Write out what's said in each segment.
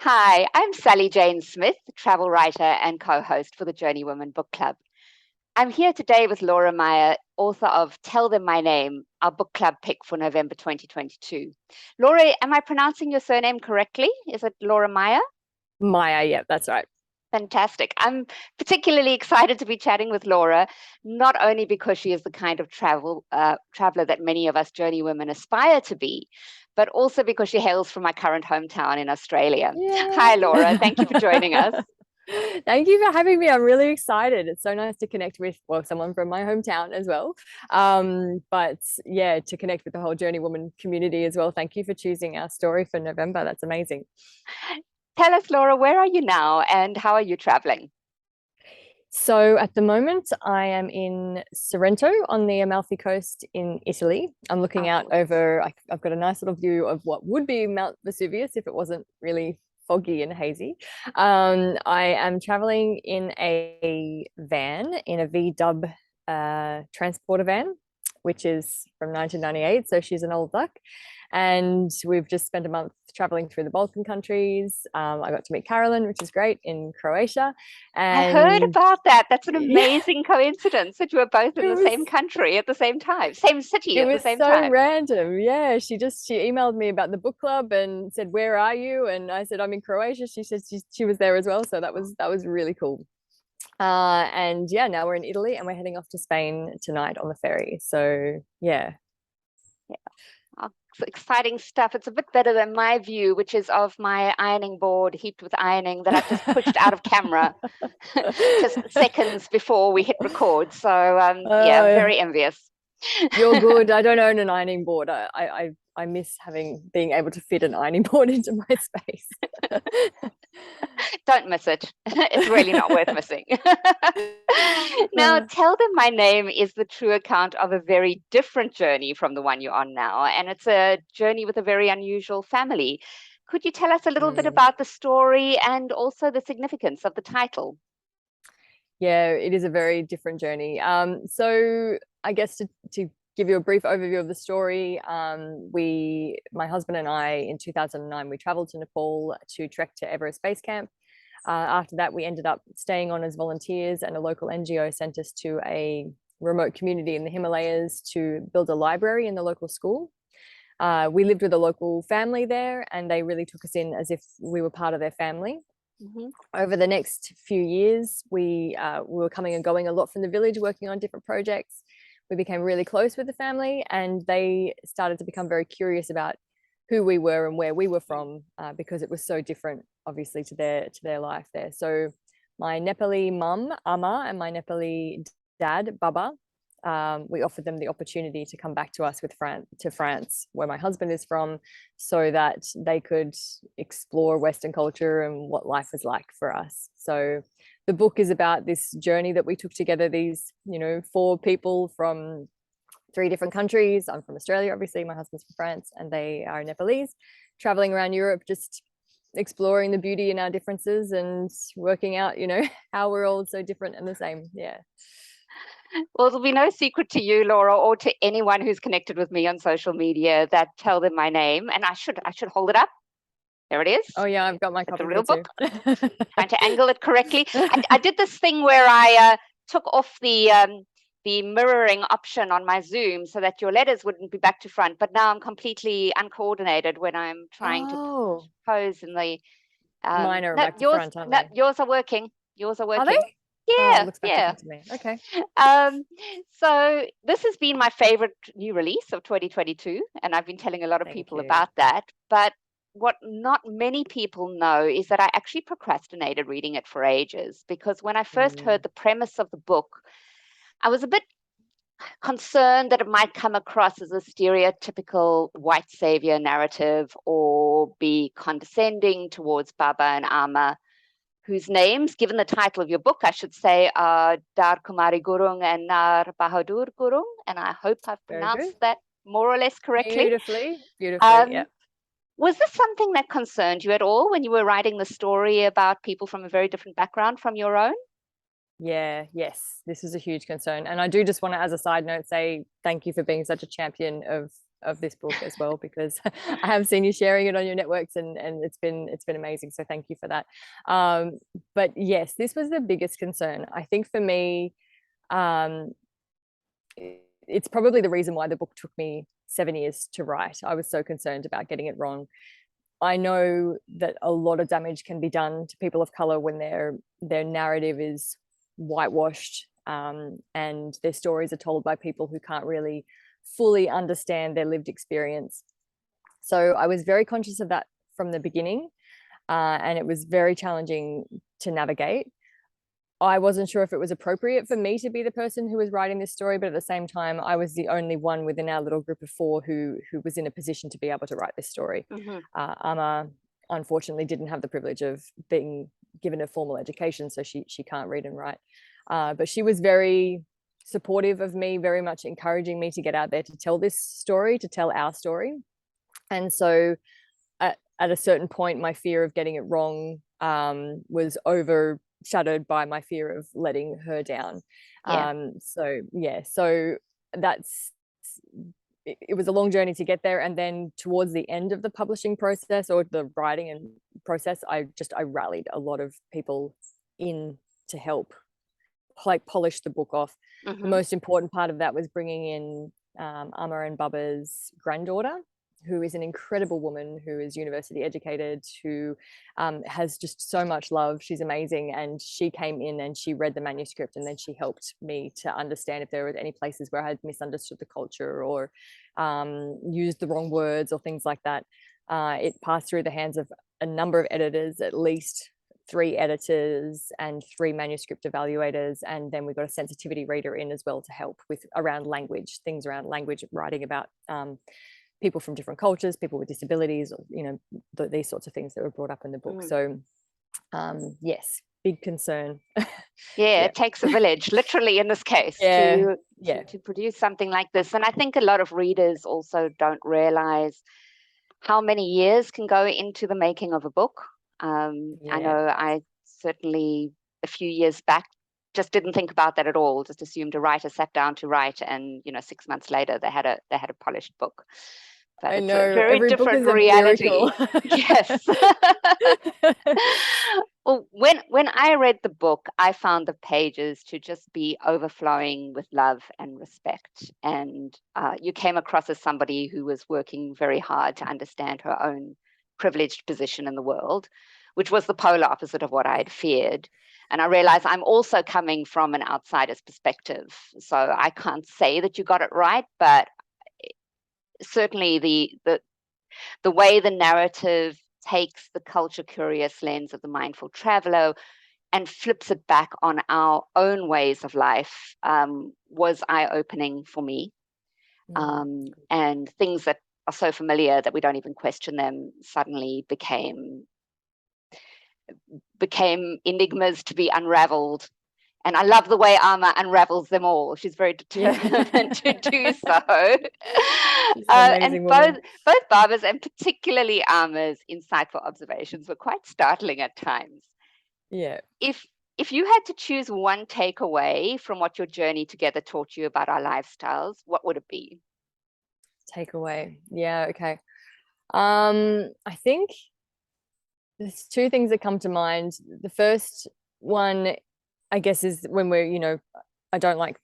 Hi, I'm Sally Jane Smith, travel writer and co-host for the JourneyWoman book club. I'm here today with Laura Meyer, author of Tell Them My Name, our book club pick for November 2022. Laura, am I pronouncing your surname correctly? Is it Laura Meyer? Maya, yeah, that's right. Fantastic. I'm particularly excited to be chatting with Laura, not only because she is the kind of traveler that many of us journey women aspire to be, but also because she hails from my current hometown in Australia. Hi, Laura. Thank you for joining us. Thank you for having me. I'm really excited. It's so nice to connect with, well, someone from my hometown as well. But yeah, to connect with the whole Journey Woman community as well. Thank you for choosing our story for November. That's amazing. Tell us, Laura, where are you now and how are you traveling? So at the moment, I am in Sorrento on the Amalfi Coast in Italy. I'm looking out over, I've got a nice little view of what would be Mount Vesuvius if it wasn't really foggy and hazy. I am traveling in a van, in a V-Dub transporter van, which is from 1998. So she's an old duck. And we've just spent a month traveling through the Balkan countries. I got to meet Carolyn, which is great, in Croatia. I heard And about that. That's an yeah, amazing coincidence that you were both in it the was same country at the same time, same city it at the was same so time. random. Yeah, she emailed me about the book club and said, "Where are you?" And I said, "I'm in Croatia." She said she was there as well, so that was really cool. And yeah, now we're in Italy and we're heading off to Spain tonight on the ferry. So yeah. Oh, exciting stuff. It's a bit better than my view, which is of my ironing board heaped with ironing that I've just pushed out of camera just seconds before we hit record. So yeah, Uh, very envious. You're good. I don't own an ironing board. I miss being able to fit an ironing board into my space. Don't miss it. It's really not worth missing. Now, Tell Them My Name is the true account of a very different journey from the one you're on now. And it's a journey with a very unusual family. Could you tell us a little bit Mm. about the story and also the significance of the title? Yeah, it is a very different journey. So I guess to give you a brief overview of the story, my husband and I, in 2009, we traveled to Nepal to trek to Everest Base Camp. After that, we ended up staying on as volunteers, and a local NGO sent us to a remote community in the Himalayas to build a library in the local school. We lived with a local family there, and they really took us in as if we were part of their family. Mm-hmm. Over the next few years, we were coming and going a lot from the village, working on different projects. We became really close with the family, and they started to become very curious about who we were and where we were from, because it was so different, obviously, to their life there. So my Nepali mum, Amma, and my Nepali dad, Baba, we offered them the opportunity to come back to us to France, where my husband is from, so that they could explore Western culture and what life was like for us. So the book is about this journey that we took together, these, 4 people from 3 different countries. I'm from Australia, obviously, my husband's from France, and they are Nepalese, traveling around Europe, just exploring the beauty in our differences and working out, how we're all so different and the same. Yeah. Well, it'll be no secret to you, Laura, or to anyone who's connected with me on social media that Tell Them My Name. And I should hold it up. There it is. Oh yeah, I've got my It's a copy real here book. too. Trying to angle it correctly. I did this thing where I took off the mirroring option on my Zoom so that your letters wouldn't be back to front. But now I'm completely uncoordinated when I'm trying to Oh, pose in the. mine are No, back to front, aren't no, they? yours are working. Yours are Are they? working. Oh, it Yeah, looks back yeah. different to me. Okay. Um, so this has been my favorite new release of 2022, and I've been telling a lot of Thank people you. about that. But what not many people know is that I actually procrastinated reading it for ages, because when I first Mm. heard the premise of the book, I was a bit concerned that it might come across as a stereotypical white savior narrative or be condescending towards Baba and Amma, whose names, given the title of your book, I should say, are Dar Kumari Gurung and Nar Bahadur Gurung. And I hope I've Very good. pronounced that more or less correctly. Beautifully, beautifully. Yeah. Um, was this something that concerned you at all when you were writing the story about people from a very different background from your own? Yeah, yes, this is a huge concern. And I do just want to, as a side note, say thank you for being such a champion of of this book as well, because I have seen you sharing it on your networks, and it's been amazing. So thank you for that. But yes, this was the biggest concern. I think for me, it's probably the reason why the book took me 7 years to write. I was so concerned about getting it wrong. I know that a lot of damage can be done to people of color when their narrative is whitewashed, and their stories are told by people who can't really fully understand their lived experience. So I was very conscious of that from the beginning, and it was very challenging to navigate. I wasn't sure if it was appropriate for me to be the person who was writing this story, but at the same time, I was the only one within our little group of 4 who was in a position to be able to write this story. Amma, unfortunately, didn't have the privilege of being given a formal education, so she can't read and write. But she was very supportive of me, very much encouraging me to get out there to tell this story, to tell our story. And so at a certain point, my fear of getting it wrong was overshadowed by my fear of letting her down. So that's it was a long journey to get there. And then towards the end of the publishing process, or the writing and process, I rallied a lot of people in to help like polish the book off. The most important part of that was bringing in Amma and Baba's granddaughter, who is an incredible woman, who is university educated, who has just so much love. She's amazing. And she came in and she read the manuscript, and then she helped me to understand if there were any places where I had misunderstood the culture or used the wrong words or things like that. It passed through the hands of a number of editors, at least 3 editors and 3 manuscript evaluators. And then we got a sensitivity reader in as well to help with around language, things around language, writing about people from different cultures, people with disabilities, these sorts of things that were brought up in the book. So yes, big concern. It takes a village, literally in this case, to produce something like this. And I think a lot of readers also don't realize how many years can go into the making of a book. I know I certainly a few years back just didn't think about that at all, just assumed a writer sat down to write, and 6 months later they had a polished book. But I it's know, a very every different book is reality. Yes. Well, when I read the book, I found the pages to just be overflowing with love and respect. And you came across as somebody who was working very hard to understand her own privileged position in the world, which was the polar opposite of what I had feared. And I realized I'm also coming from an outsider's perspective. So I can't say that you got it right, but certainly the way the narrative takes the culture curious lens of the mindful traveler and flips it back on our own ways of life was eye-opening for me. And things that are so familiar that we don't even question them suddenly became enigmas to be unraveled. And I love the way Amma unravels them all. She's very determined to do so. And both Baba's and particularly Amma's insightful observations were quite startling at times. Yeah. If you had to choose one takeaway from what your journey together taught you about our lifestyles, what would it be? Takeaway. Yeah, okay. I think there's 2 things that come to mind. The first one, I guess, is when we're, I don't like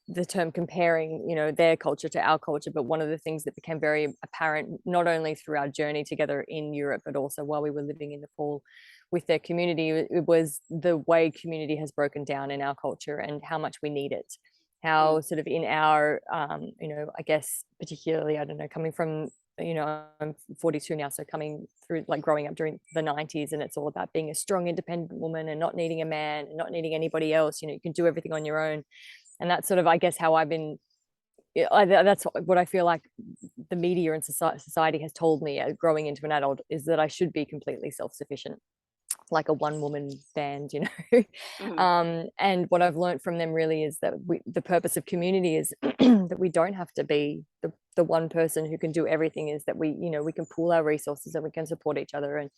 the term comparing, their culture to our culture, but one of the things that became very apparent, not only through our journey together in Europe, but also while we were living in Nepal with their community, it was the way community has broken down in our culture and how much we need it. How sort of in our, I guess, particularly, I don't know, coming from, I'm 42 now, so coming through, like, growing up during the 90s, and it's all about being a strong, independent woman and not needing a man and not needing anybody else. You can do everything on your own. And that's sort of, I guess, how I've been, that's what I feel like the media and society has told me growing into an adult, is that I should be completely self-sufficient, like a one-woman band, and what I've learned from them really is that the purpose of community is that we don't have to be the one person who can do everything, is that we can pool our resources and we can support each other.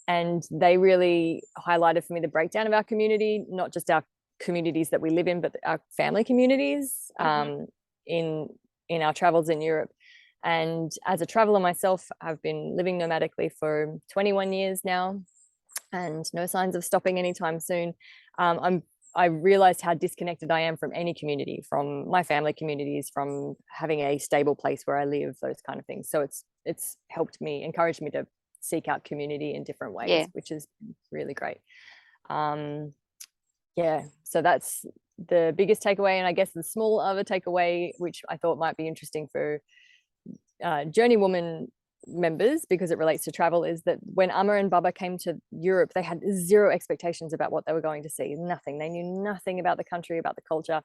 And they really highlighted for me the breakdown of our community, not just our communities that we live in, but our family communities. In in our travels in Europe. And as a traveler myself, I've been living nomadically for 21 years now, and no signs of stopping anytime soon. I realized how disconnected I am from any community, from my family communities, from having a stable place where I live, those kind of things. So it's helped me, encouraged me to seek out community in different ways, which is really great. Yeah, so that's the biggest takeaway. And I guess the small other takeaway, which I thought might be interesting for JourneyWoman members, because it relates to travel, is that when Amma and Baba came to Europe, they had zero expectations about what they were going to see. Nothing. They knew nothing about the country, about the culture.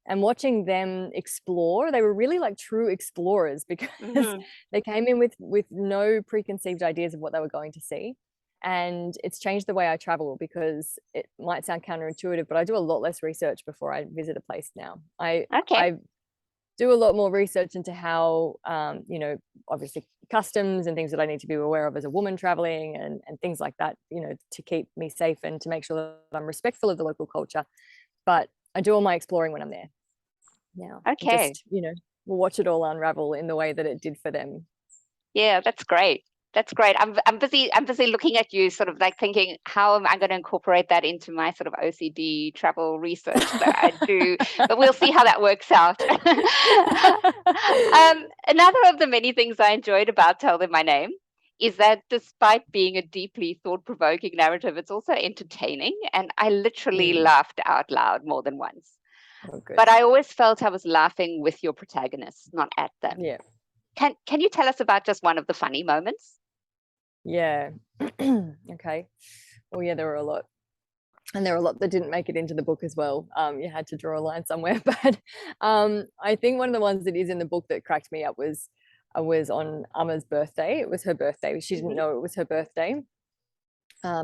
And watching them explore, they were really like true explorers, because they came in with no preconceived ideas of what they were going to see. And it's changed the way I travel, because it might sound counterintuitive, but I do a lot less research before I visit a place now. I do a lot more research into how, you know, obviously customs and things that I need to be aware of as a woman traveling, and things like that, you know, to keep me safe and to make sure that I'm respectful of the local culture. But I do all my exploring when I'm there now. Okay. Just, you know, we'll watch it all unravel in the way that it did for them. Yeah, that's great. That's great. I'm busy looking at you, sort of like thinking, how am I going to incorporate that into my sort of OCD travel research that I do? But we'll see how that works out. Another of the many things I enjoyed about Tell Them My Name is that despite being a deeply thought-provoking narrative, it's also entertaining. And I literally laughed out loud more than once. Oh, good. But I always felt I was laughing with your protagonists, not at them. Yeah. Can you tell us about just one of the funny moments? Yeah. Okay. Well, yeah, there were a lot. And there were a lot that didn't make it into the book as well. You had to draw a line somewhere. But I think one of the ones that is in the book that cracked me up was I was on Amma's birthday. It was her birthday. She didn't know it was her birthday,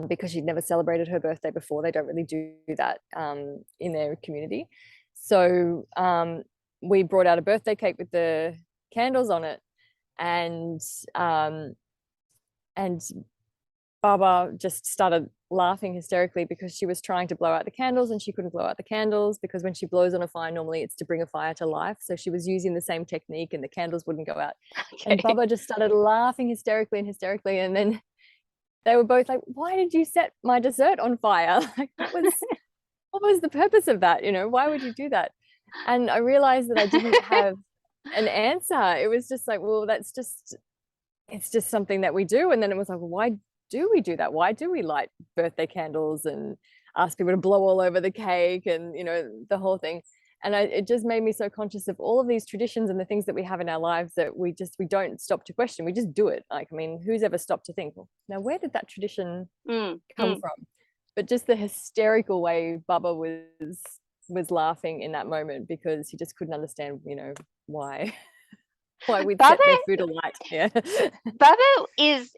because she'd never celebrated her birthday before. They don't really do that in their community. So we brought out a birthday cake with the candles on it, and Baba just started laughing hysterically because she was trying to blow out the candles and she couldn't blow out the candles, because when she blows on a fire, normally it's to bring a fire to life. So she was using the same technique and the candles wouldn't go out. Okay. And Baba just started laughing hysterically. And then they were both like, why did you set my dessert on fire? Like, what was the purpose of that? You know, why would you do that? And I realized that I didn't have an answer. It was just like, well, it's just something that we do. And then it was like, well, why do we do that? Why do we light birthday candles and ask people to blow all over the cake, and, you know, the whole thing? And it just made me so conscious of all of these traditions and the things that we have in our lives that we don't stop to question. We just do it. Like, I mean, who's ever stopped to think, well, now where did that tradition come from? But just the hysterical way Baba was laughing in that moment, because he just couldn't understand, you know, why we'd set their food alight. Yeah. Baba is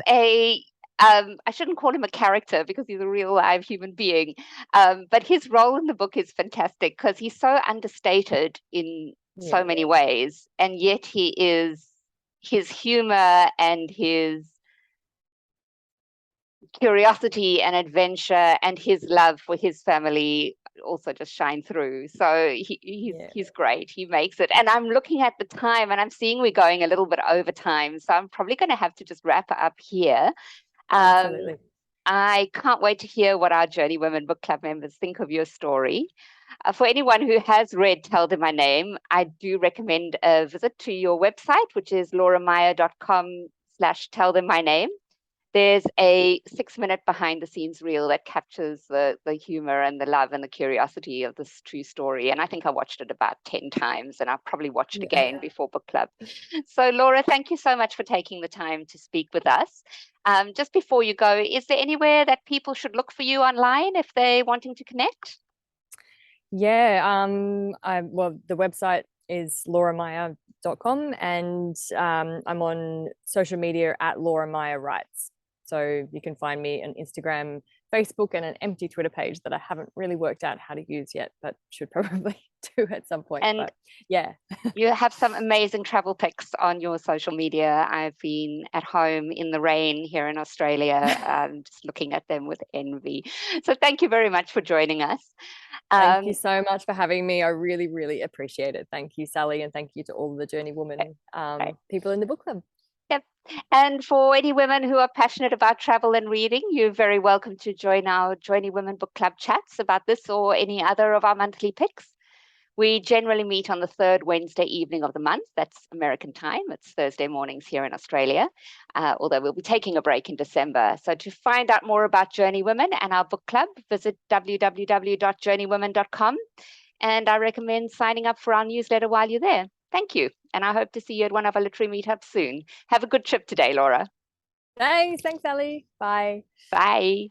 a I shouldn't call him a character because he's a real live human being. But his role in the book is fantastic because he's so understated in so many ways. And yet his humor and his curiosity and adventure and his love for his family also just shine through. So he's great. He makes it. And I'm looking at the time and I'm seeing we're going a little bit over time. So I'm probably going to have to just wrap up here. Absolutely. I can't wait to hear what our JourneyWoman book club members think of your story. For anyone who has read Tell Them My Name, I do recommend a visit to your website, which is laurameyer.com/tell them my name. There's a 6-minute behind the scenes reel that captures the humor and the love and the curiosity of this true story. And I think I watched it about 10 times and I'll probably watch it again before book club. So Laura, thank you so much for taking the time to speak with us. Just before you go, is there anywhere that people should look for you online if they're wanting to connect? Yeah, the website is laurameyer.com, and I'm on social media at Laura Meyer Writes. So you can find me on Instagram, Facebook and an empty Twitter page that I haven't really worked out how to use yet, but should probably do at some point. And but yeah. you have some amazing travel pics on your social media. I've been at home in the rain here in Australia, just looking at them with envy. So thank you very much for joining us. Thank you so much for having me. I really, really appreciate it. Thank you, Sally, and thank you to all the JourneyWoman people in the book club. Yep. And for any women who are passionate about travel and reading, you're very welcome to join our JourneyWoman Book Club chats about this or any other of our monthly picks. We generally meet on the third Wednesday evening of the month. That's American time. It's Thursday mornings here in Australia, although we'll be taking a break in December. So to find out more about JourneyWoman and our book club, visit www.journeywoman.com. And I recommend signing up for our newsletter while you're there. Thank you. And I hope to see you at one of our literary meetups soon. Have a good trip today, Laura. Thanks, Sally. Bye. Bye.